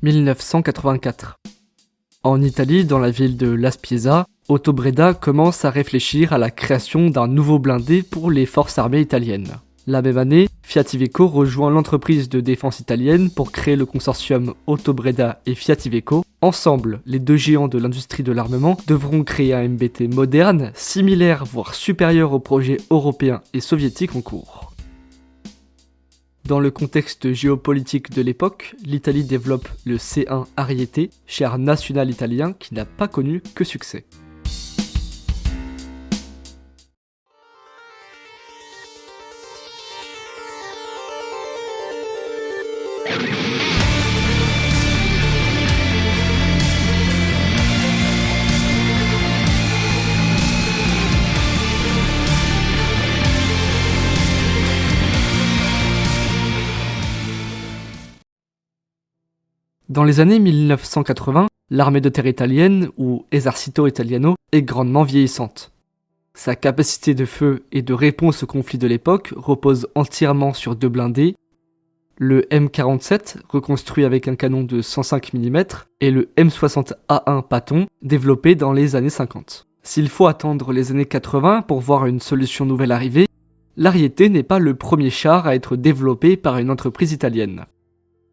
1984. En Italie, dans la ville de La Spiezia, Autobreda commence à réfléchir à la création d'un nouveau blindé pour les forces armées italiennes. La même année, Fiat Iveco rejoint l'entreprise de défense italienne pour créer le consortium Autobreda et Fiat Iveco. Ensemble, les deux géants de l'industrie de l'armement devront créer un MBT moderne, similaire voire supérieur aux projets européens et soviétiques en cours. Dans le contexte géopolitique de l'époque, l'Italie développe le C1 Ariete, char national italien qui n'a pas connu que succès. Dans les années 1980, l'armée de terre italienne, ou Esercito Italiano, est grandement vieillissante. Sa capacité de feu et de réponse aux conflits de l'époque repose entièrement sur deux blindés, le M47, reconstruit avec un canon de 105 mm, et le M60A1 Patton, développé dans les années 50. S'il faut attendre les années 80 pour voir une solution nouvelle arriver, l'Ariete n'est pas le premier char à être développé par une entreprise italienne.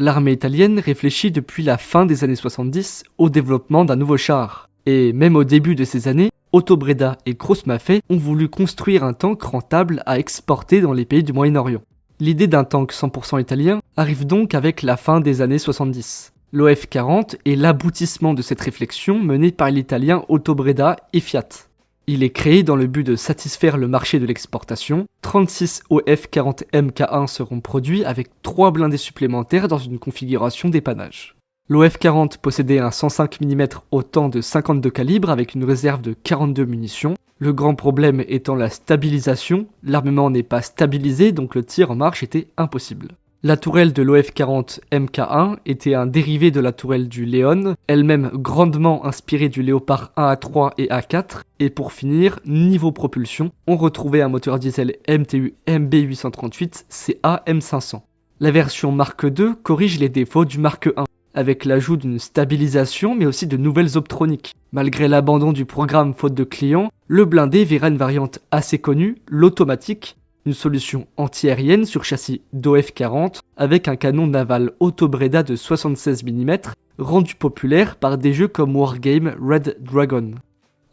L'armée italienne réfléchit depuis la fin des années 70 au développement d'un nouveau char. Et même au début de ces années, Autobreda et Krauss-Maffei ont voulu construire un tank rentable à exporter dans les pays du Moyen-Orient. L'idée d'un tank 100% italien arrive donc avec la fin des années 70. L'OF-40 est l'aboutissement de cette réflexion menée par l'italien Autobreda et Fiat. Il est créé dans le but de satisfaire le marché de l'exportation. 36 OF-40 MK1 seront produits avec 3 blindés supplémentaires dans une configuration dépannage. L'OF-40 possédait un 105 mm au temps de 52 calibres avec une réserve de 42 munitions. Le grand problème étant la stabilisation, l'armement n'est pas stabilisé donc le tir en marche était impossible. La tourelle de l'OF-40 MK1 était un dérivé de la tourelle du Leon, elle-même grandement inspirée du Léopard 1A3 et A4, et pour finir, niveau propulsion, on retrouvait un moteur diesel MTU MB838 CA M500. La version Mark II corrige les défauts du Mark I, avec l'ajout d'une stabilisation mais aussi de nouvelles optroniques. Malgré l'abandon du programme faute de clients, le blindé verra une variante assez connue, l'automatique, une solution anti-aérienne sur châssis d'OF-40 avec un canon naval Autobreda de 76 mm rendu populaire par des jeux comme Wargame Red Dragon.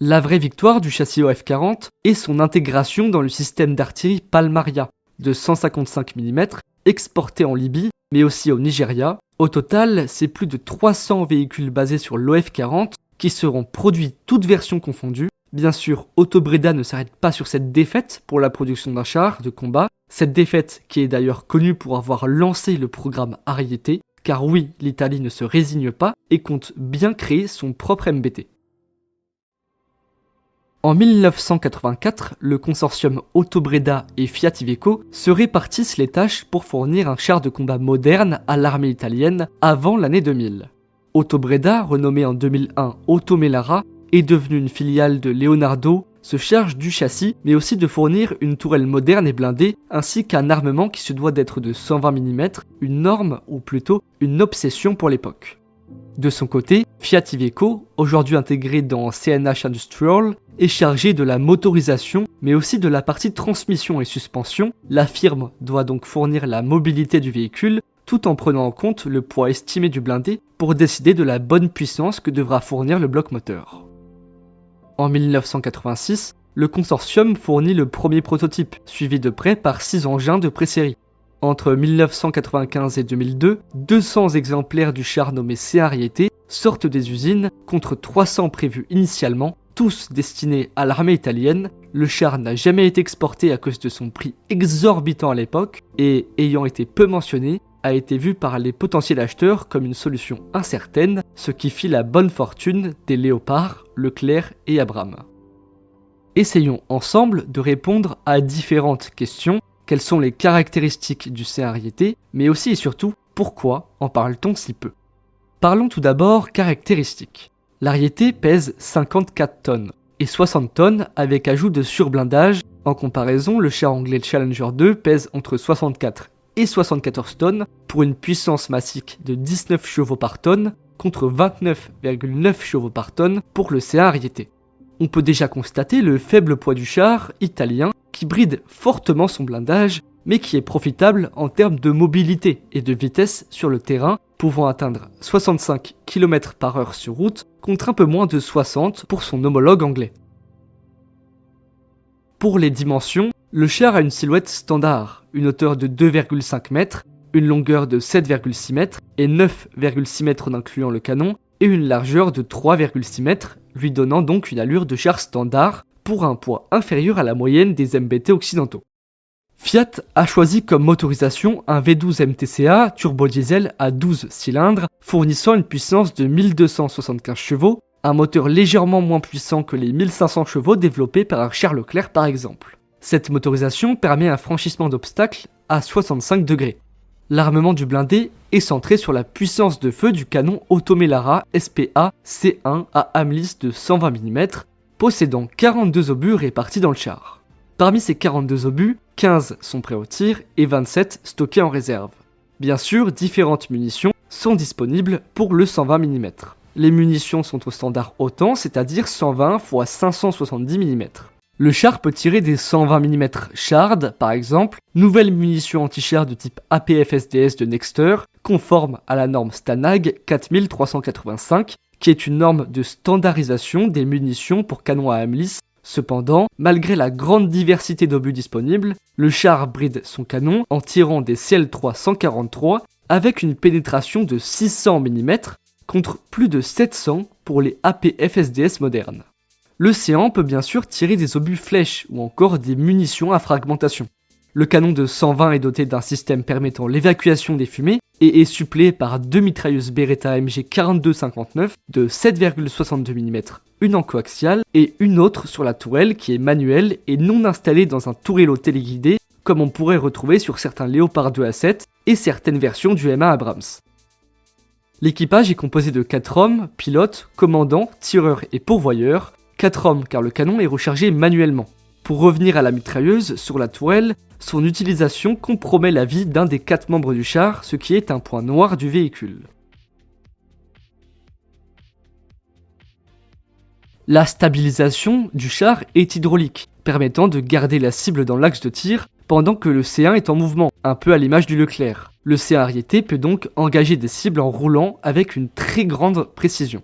La vraie victoire du châssis OF-40 est son intégration dans le système d'artillerie Palmaria de 155 mm exporté en Libye mais aussi au Nigeria. Au total, c'est plus de 300 véhicules basés sur l'OF-40 qui seront produits toutes versions confondues. Bien sûr, Autobreda ne s'arrête pas sur cette défaite pour la production d'un char de combat, cette défaite qui est d'ailleurs connue pour avoir lancé le programme Ariete, car oui, l'Italie ne se résigne pas et compte bien créer son propre MBT. En 1984, le consortium Autobreda et Fiat Iveco se répartissent les tâches pour fournir un char de combat moderne à l'armée italienne avant l'année 2000. Autobreda, renommé en 2001 Automelara, est devenu une filiale de Leonardo, se charge du châssis, mais aussi de fournir une tourelle moderne et blindée, ainsi qu'un armement qui se doit d'être de 120 mm, une norme, ou plutôt une obsession pour l'époque. De son côté, Fiat Iveco, aujourd'hui intégré dans CNH Industrial, est chargé de la motorisation, mais aussi de la partie transmission et suspension. La firme doit donc fournir la mobilité du véhicule, tout en prenant en compte le poids estimé du blindé pour décider de la bonne puissance que devra fournir le bloc moteur. En 1986, le consortium fournit le premier prototype, suivi de près par 6 engins de pré-série. Entre 1995 et 2002, 200 exemplaires du char nommé C1 Ariete sortent des usines contre 300 prévus initialement, tous destinés à l'armée italienne. Le char n'a jamais été exporté à cause de son prix exorbitant à l'époque et, ayant été peu mentionné, a été vu par les potentiels acheteurs comme une solution incertaine, ce qui fit la bonne fortune des Léopard, Leclerc et Abram. Essayons ensemble de répondre à différentes questions. Quelles sont les caractéristiques du C1 Ariete, mais aussi et surtout, pourquoi en parle-t-on si peu? Parlons tout d'abord caractéristiques. L'Ariete pèse 54 tonnes et 60 tonnes avec ajout de surblindage. En comparaison, le char anglais Challenger 2 pèse entre 64 et 74 tonnes pour une puissance massique de 19 chevaux par tonne contre 29,9 chevaux par tonne pour le C1 Ariete. On peut déjà constater le faible poids du char italien qui bride fortement son blindage mais qui est profitable en termes de mobilité et de vitesse sur le terrain, pouvant atteindre 65 km/h sur route contre un peu moins de 60 pour son homologue anglais. Pour les dimensions, le char a une silhouette standard, une hauteur de 2,5 mètres, une longueur de 7,6 mètres et 9,6 mètres en incluant le canon, et une largeur de 3,6 mètres, lui donnant donc une allure de char standard pour un poids inférieur à la moyenne des MBT occidentaux. Fiat a choisi comme motorisation un V12 MTCA turbodiesel à 12 cylindres, fournissant une puissance de 1275 chevaux, un moteur légèrement moins puissant que les 1500 chevaux développés par un Charles Leclerc par exemple. Cette motorisation permet un franchissement d'obstacles à 65 degrés. L'armement du blindé est centré sur la puissance de feu du canon Automelara SPA C1 à âme-lisse de 120 mm, possédant 42 obus répartis dans le char. Parmi ces 42 obus, 15 sont prêts au tir et 27 stockés en réserve. Bien sûr, différentes munitions sont disponibles pour le 120 mm. Les munitions sont au standard OTAN, c'est-à-dire 120 x 570 mm. Le char peut tirer des 120 mm Shard, par exemple, nouvelle munition anti-char de type APF-SDS de Nexter, conforme à la norme STANAG 4385, qui est une norme de standardisation des munitions pour canons à âme-lisse. Cependant, malgré la grande diversité d'obus disponibles, le char bride son canon en tirant des CL3 143 avec une pénétration de 600 mm contre plus de 700 pour les APF-SDS modernes. L'Océan peut bien sûr tirer des obus flèches ou encore des munitions à fragmentation. Le canon de 120 est doté d'un système permettant l'évacuation des fumées et est suppléé par deux mitrailleuses Beretta MG 4259 de 7,62 mm, une en coaxiale et une autre sur la tourelle qui est manuelle et non installée dans un tourello téléguidé comme on pourrait retrouver sur certains Léopard 2A7 et certaines versions du M1 Abrams. L'équipage est composé de 4 hommes, pilotes, commandants, tireurs et pourvoyeurs, 4 hommes car le canon est rechargé manuellement. Pour revenir à la mitrailleuse, sur la tourelle, son utilisation compromet la vie d'un des 4 membres du char, ce qui est un point noir du véhicule. La stabilisation du char est hydraulique, permettant de garder la cible dans l'axe de tir pendant que le C1 est en mouvement, un peu à l'image du Leclerc. Le C1 Ariete peut donc engager des cibles en roulant avec une très grande précision.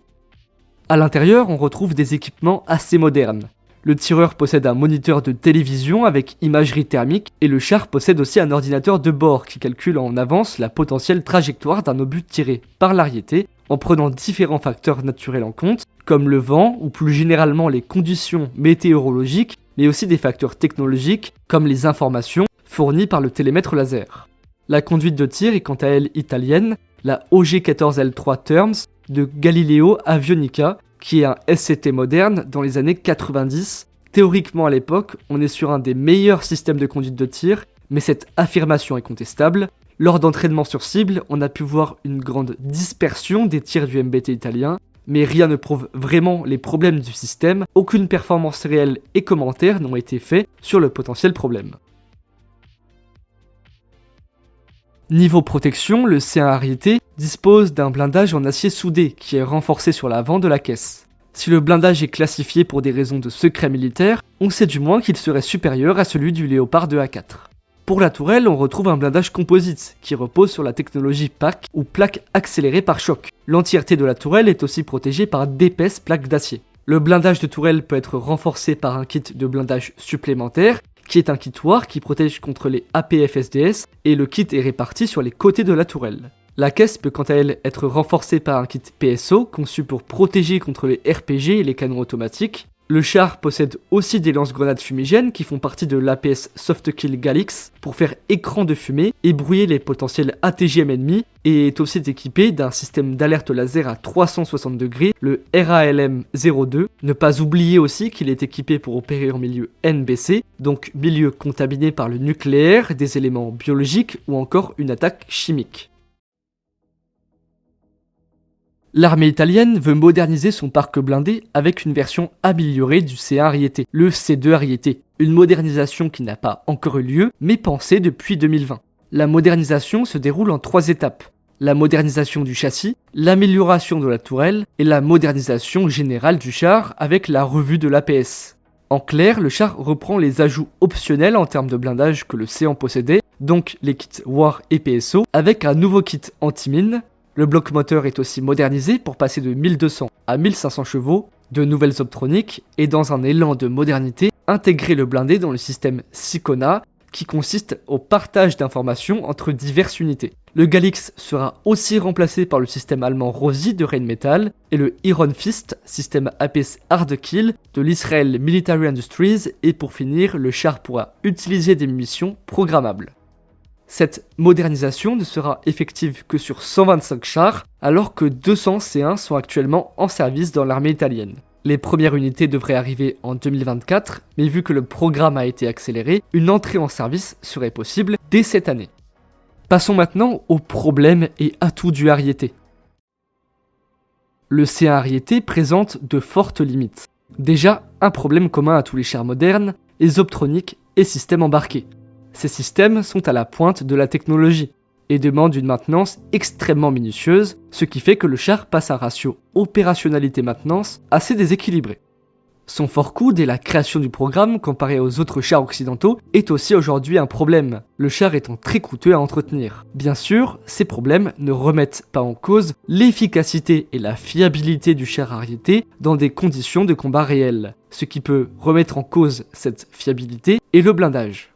À l'intérieur, on retrouve des équipements assez modernes. Le tireur possède un moniteur de télévision avec imagerie thermique et le char possède aussi un ordinateur de bord qui calcule en avance la potentielle trajectoire d'un obus tiré par l'Ariete en prenant différents facteurs naturels en compte, comme le vent ou plus généralement les conditions météorologiques, mais aussi des facteurs technologiques comme les informations fournies par le télémètre laser. La conduite de tir est quant à elle italienne, la OG14L3 Terms de Galileo Avionica, qui est un SCT moderne dans les années 90. Théoriquement à l'époque, on est sur un des meilleurs systèmes de conduite de tir, mais cette affirmation est contestable. Lors d'entraînements sur cible, on a pu voir une grande dispersion des tirs du MBT italien, mais rien ne prouve vraiment les problèmes du système, aucune performance réelle et commentaires n'ont été faits sur le potentiel problème. Niveau protection, le C1 Ariete dispose d'un blindage en acier soudé qui est renforcé sur l'avant de la caisse. Si le blindage est classifié pour des raisons de secret militaire, on sait du moins qu'il serait supérieur à celui du Léopard 2A4. Pour la tourelle, on retrouve un blindage composite qui repose sur la technologie PAC ou plaque accélérée par choc. L'entièreté de la tourelle est aussi protégée par d'épaisses plaques d'acier. Le blindage de tourelle peut être renforcé par un kit de blindage supplémentaire qui est un kit War qui protège contre les APF-SDS et le kit est réparti sur les côtés de la tourelle. La caisse peut quant à elle être renforcée par un kit PSO conçu pour protéger contre les RPG et les canons automatiques. Le char possède aussi des lance-grenades fumigènes qui font partie de l'APS Softkill Galix pour faire écran de fumée et brouiller les potentiels ATGM ennemis et est aussi équipé d'un système d'alerte laser à 360 degrés, le RALM-02. Ne pas oublier aussi qu'il est équipé pour opérer en milieu NBC, donc milieu contaminé par le nucléaire, des éléments biologiques ou encore une attaque chimique. L'armée italienne veut moderniser son parc blindé avec une version améliorée du C1 Ariete, le C2 Ariete, une modernisation qui n'a pas encore eu lieu, mais pensée depuis 2020. La modernisation se déroule en 3 étapes. La modernisation du châssis, l'amélioration de la tourelle et la modernisation générale du char avec la revue de l'APS. En clair, le char reprend les ajouts optionnels en termes de blindage que le Séan possédait, donc les kits War et PSO, avec un nouveau kit anti-mine. Le bloc moteur est aussi modernisé pour passer de 1200 à 1500 chevaux, de nouvelles optroniques et dans un élan de modernité, intégrer le blindé dans le système Sicona qui consiste au partage d'informations entre diverses unités. Le Galix sera aussi remplacé par le système allemand Rosi de Rheinmetall et le Iron Fist, système APS Hard Kill de l'Israel Military Industries, et pour finir, le char pourra utiliser des munitions programmables. Cette modernisation ne sera effective que sur 125 chars, alors que 200 C1 sont actuellement en service dans l'armée italienne. Les premières unités devraient arriver en 2024, mais vu que le programme a été accéléré, une entrée en service serait possible dès cette année. Passons maintenant aux problèmes et atouts du Ariete. Le C1 Ariete présente de fortes limites. Déjà, un problème commun à tous les chars modernes, les optroniques et systèmes embarqués. Ces systèmes sont à la pointe de la technologie et demandent une maintenance extrêmement minutieuse, ce qui fait que le char passe un ratio opérationnalité-maintenance assez déséquilibré. Son fort coût dès la création du programme comparé aux autres chars occidentaux est aussi aujourd'hui un problème, le char étant très coûteux à entretenir. Bien sûr, ces problèmes ne remettent pas en cause l'efficacité et la fiabilité du char Ariete dans des conditions de combat réelles. Ce qui peut remettre en cause cette fiabilité est le blindage.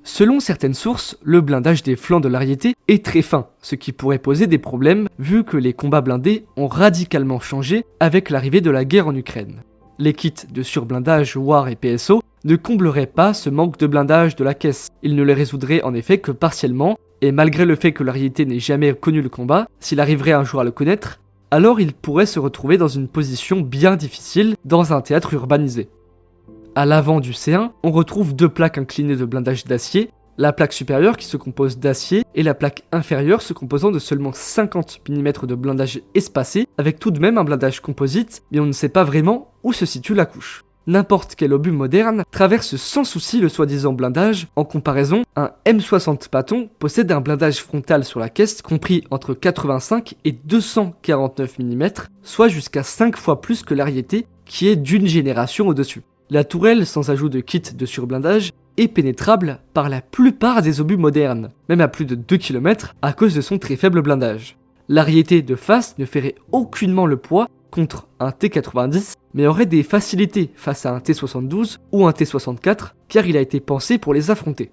Selon certaines sources, le blindage des flancs de l'Ariete est très fin, ce qui pourrait poser des problèmes vu que les combats blindés ont radicalement changé avec l'arrivée de la guerre en Ukraine. Les kits de surblindage War et PSO ne combleraient pas ce manque de blindage de la caisse. Ils ne les résoudraient en effet que partiellement, et malgré le fait que l'Ariete n'ait jamais connu le combat, s'il arriverait un jour à le connaître, alors il pourrait se retrouver dans une position bien difficile dans un théâtre urbanisé. À l'avant du C1, on retrouve 2 plaques inclinées de blindage d'acier, la plaque supérieure qui se compose d'acier et la plaque inférieure se composant de seulement 50 mm de blindage espacé, avec tout de même un blindage composite, mais on ne sait pas vraiment où se situe la couche. N'importe quel obus moderne traverse sans souci le soi-disant blindage. En comparaison, un M60 Patton possède un blindage frontal sur la caisse compris entre 85 et 249 mm, soit jusqu'à 5 fois plus que l'Ariete qui est d'une génération au-dessus. La tourelle, sans ajout de kit de surblindage, est pénétrable par la plupart des obus modernes, même à plus de 2 km à cause de son très faible blindage. L'Ariete de face ne ferait aucunement le poids contre un T90, mais aurait des facilités face à un T72 ou un T64, car il a été pensé pour les affronter.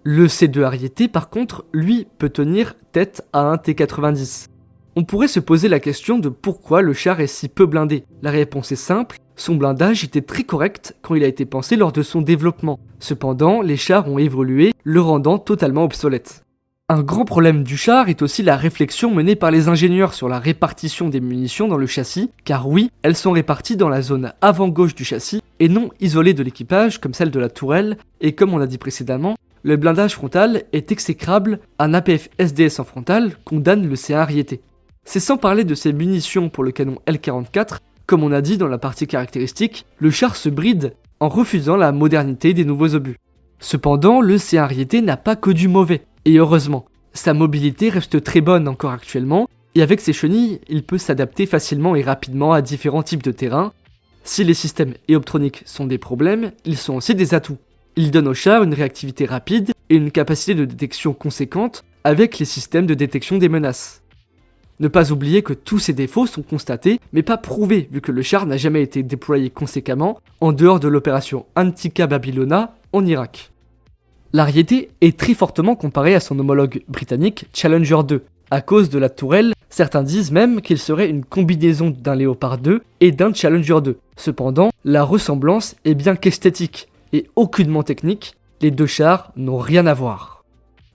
Le C2 Ariete, par contre, lui, peut tenir tête à un T90. On pourrait se poser la question de pourquoi le char est si peu blindé. La réponse est simple, son blindage était très correct quand il a été pensé lors de son développement. Cependant, les chars ont évolué, le rendant totalement obsolète. Un grand problème du char est aussi la réflexion menée par les ingénieurs sur la répartition des munitions dans le châssis, car oui, elles sont réparties dans la zone avant-gauche du châssis et non isolées de l'équipage comme celle de la tourelle, et comme on l'a dit précédemment, le blindage frontal est exécrable, un APF SDS en frontal condamne le C1 Ariete. C'est sans parler de ses munitions pour le canon L44, comme on a dit dans la partie caractéristique, le char se bride en refusant la modernité des nouveaux obus. Cependant, le C1 Ariete n'a pas que du mauvais, et heureusement. Sa mobilité reste très bonne encore actuellement, et avec ses chenilles, il peut s'adapter facilement et rapidement à différents types de terrains. Si les systèmes et optroniques sont des problèmes, ils sont aussi des atouts. Ils donnent au char une réactivité rapide et une capacité de détection conséquente avec les systèmes de détection des menaces. Ne pas oublier que tous ces défauts sont constatés, mais pas prouvés, vu que le char n'a jamais été déployé conséquemment en dehors de l'opération Antica Babylona en Irak. L'Ariete est très fortement comparé à son homologue britannique Challenger 2. À cause de la tourelle, certains disent même qu'il serait une combinaison d'un Léopard 2 et d'un Challenger 2. Cependant, la ressemblance est bien qu'esthétique et aucunement technique, les deux chars n'ont rien à voir.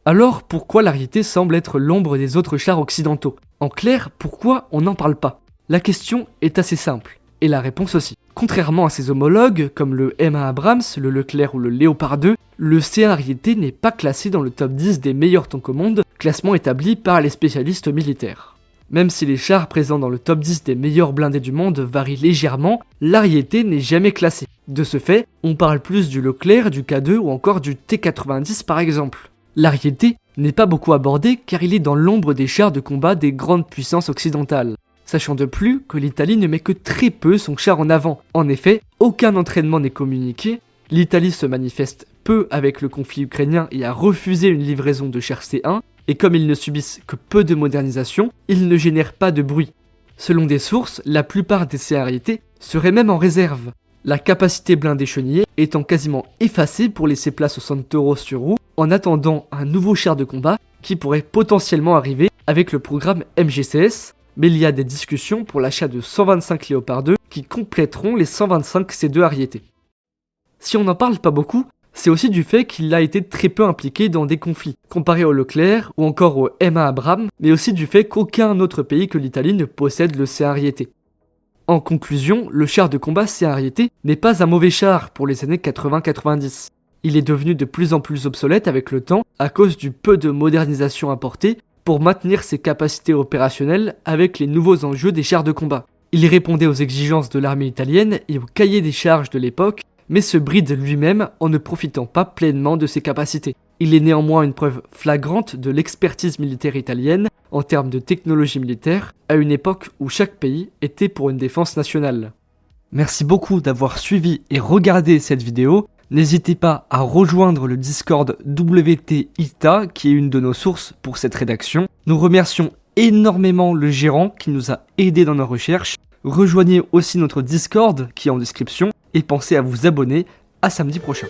Alors pourquoi l'Ariete semble être l'ombre des autres chars occidentaux ? En clair, pourquoi on n'en parle pas ? La question est assez simple, et la réponse aussi. Contrairement à ses homologues, comme le M1 Abrams, le Leclerc ou le Léopard 2, le C1 Ariete n'est pas classé dans le top 10 des meilleurs tanks au monde, classement établi par les spécialistes militaires. Même si les chars présents dans le top 10 des meilleurs blindés du monde varient légèrement, l'Ariete n'est jamais classé. De ce fait, on parle plus du Leclerc, du K2 ou encore du T90 par exemple. L'Ariete n'est pas beaucoup abordé car il est dans l'ombre des chars de combat des grandes puissances occidentales. Sachant de plus que l'Italie ne met que très peu son char en avant. En effet, aucun entraînement n'est communiqué, l'Italie se manifeste peu avec le conflit ukrainien et a refusé une livraison de chars C1, et comme ils ne subissent que peu de modernisation, ils ne génèrent pas de bruit. Selon des sources, la plupart des C-Ariete seraient même en réserve, la capacité blindée chenillée étant quasiment effacée pour laisser place au Santoro sur roue en attendant un nouveau char de combat qui pourrait potentiellement arriver avec le programme MGCS, mais il y a des discussions pour l'achat de 125 Léopard 2 qui compléteront les 125 C2 Ariete. Si on n'en parle pas beaucoup, c'est aussi du fait qu'il a été très peu impliqué dans des conflits, comparé au Leclerc ou encore au M1 Abrams, mais aussi du fait qu'aucun autre pays que l'Italie ne possède le C-Ariete. En conclusion, le char de combat C-Ariete n'est pas un mauvais char pour les années 80-90. Il est devenu de plus en plus obsolète avec le temps à cause du peu de modernisation apportée pour maintenir ses capacités opérationnelles avec les nouveaux enjeux des chars de combat. Il répondait aux exigences de l'armée italienne et au cahier des charges de l'époque, mais se bride lui-même en ne profitant pas pleinement de ses capacités. Il est néanmoins une preuve flagrante de l'expertise militaire italienne en termes de technologie militaire, à une époque où chaque pays était pour une défense nationale. Merci beaucoup d'avoir suivi et regardé cette vidéo. N'hésitez pas à rejoindre le Discord WTITA qui est une de nos sources pour cette rédaction. Nous remercions énormément le gérant qui nous a aidés dans nos recherches. Rejoignez aussi notre Discord qui est en description et pensez à vous abonner. À samedi prochain.